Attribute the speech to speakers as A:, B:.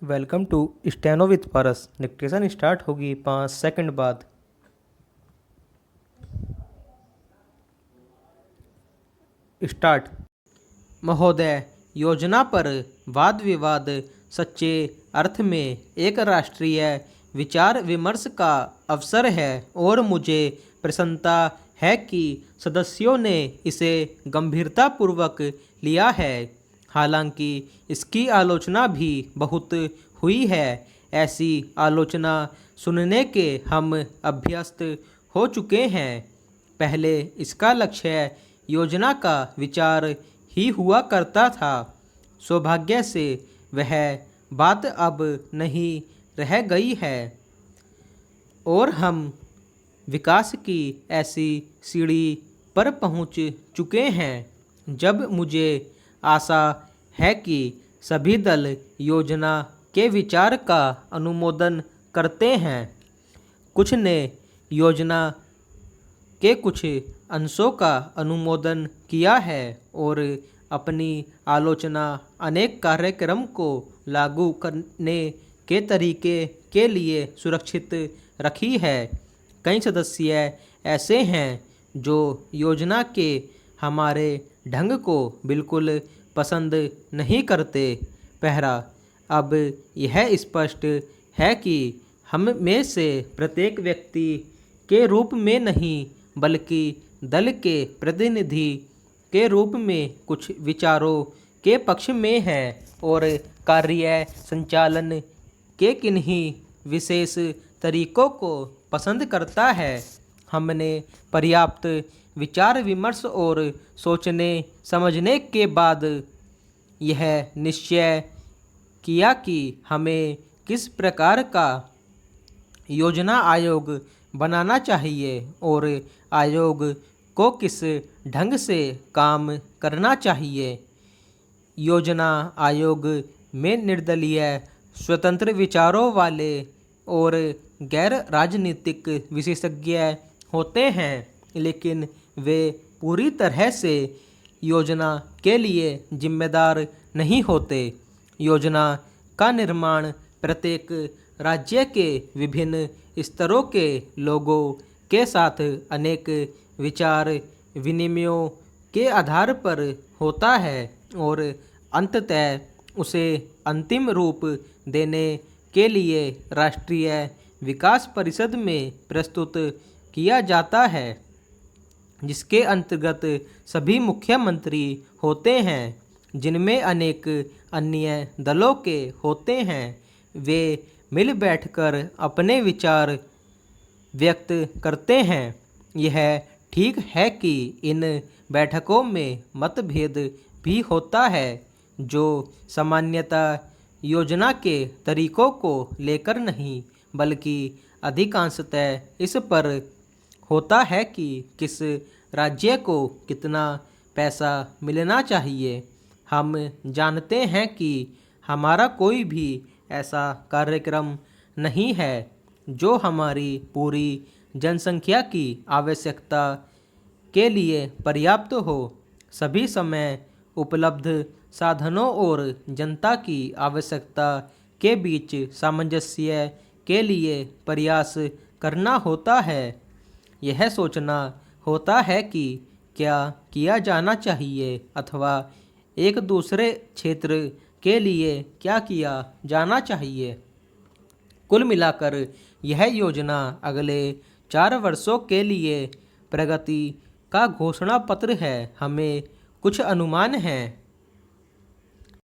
A: Welcome to steno with Paras. Dictation start होगी 5 second बाद। Start. महोदय, योजना पर वाद विवाद सच्चे अर्थ में एक राष्ट्रीय विचार विमर्श का अवसर है और मुझे प्रसन्नता है कि सदस्यों ने इसे गंभीरतापूर्वक लिया है। हालांकि इसकी आलोचना भी बहुत हुई है। ऐसी आलोचना सुनने के हम अभ्यस्त हो चुके हैं। पहले इसका लक्ष्य योजना का विचार ही हुआ करता था। सौभाग्य से वह बात अब नहीं रह गई है और हम विकास की ऐसी सीढ़ी पर पहुंच चुके हैं जब मुझे आशा है कि सभी दल योजना के विचार का अनुमोदन करते हैं। कुछ ने योजना के कुछ अंशों का अनुमोदन किया है और अपनी आलोचना अनेक कार्यक्रम को लागू करने के तरीके के लिए सुरक्षित रखी है। कई सदस्य ऐसे हैं जो योजना के हमारे ढंग को बिल्कुल पसंद नहीं करते। पहला, अब यह स्पष्ट है कि हम में से प्रत्येक व्यक्ति के रूप में नहीं बल्कि दल के प्रतिनिधि के रूप में कुछ विचारों के पक्ष में है और कार्य संचालन के किन्हीं विशेष तरीकों को पसंद करता है। हमने पर्याप्त विचार विमर्श और सोचने समझने के बाद यह निश्चय किया कि हमें किस प्रकार का योजना आयोग बनाना चाहिए और आयोग को किस ढंग से काम करना चाहिए। योजना आयोग में निर्दलीय, स्वतंत्र विचारों वाले और गैर राजनीतिक विशेषज्ञ होते हैं, लेकिन वे पूरी तरह से योजना के लिए जिम्मेदार नहीं होते। योजना का निर्माण प्रत्येक राज्य के विभिन्न स्तरों के लोगों के साथ अनेक विचार विनिमयों के आधार पर होता है और अंततः उसे अंतिम रूप देने के लिए राष्ट्रीय विकास परिषद में प्रस्तुत किया जाता है, जिसके अंतर्गत सभी मुख्यमंत्री होते हैं, जिनमें अनेक अन्य दलों के होते हैं। वे मिल बैठकर अपने विचार व्यक्त करते हैं। यह ठीक है कि इन बैठकों में मतभेद भी होता है, जो सामान्यतः योजना के तरीकों को लेकर नहीं बल्कि अधिकांशतः इस पर होता है कि किस राज्य को कितना पैसा मिलना चाहिए। हम जानते हैं कि हमारा कोई भी ऐसा कार्यक्रम नहीं है जो हमारी पूरी जनसंख्या की आवश्यकता के लिए पर्याप्त हो। सभी समय उपलब्ध साधनों और जनता की आवश्यकता के बीच सामंजस्य के लिए प्रयास करना होता है। यह सोचना होता है कि क्या किया जाना चाहिए अथवा एक दूसरे क्षेत्र के लिए क्या किया जाना चाहिए। कुल मिलाकर यह योजना अगले 4 वर्षों के लिए प्रगति का घोषणा पत्र है। हमें कुछ अनुमान हैं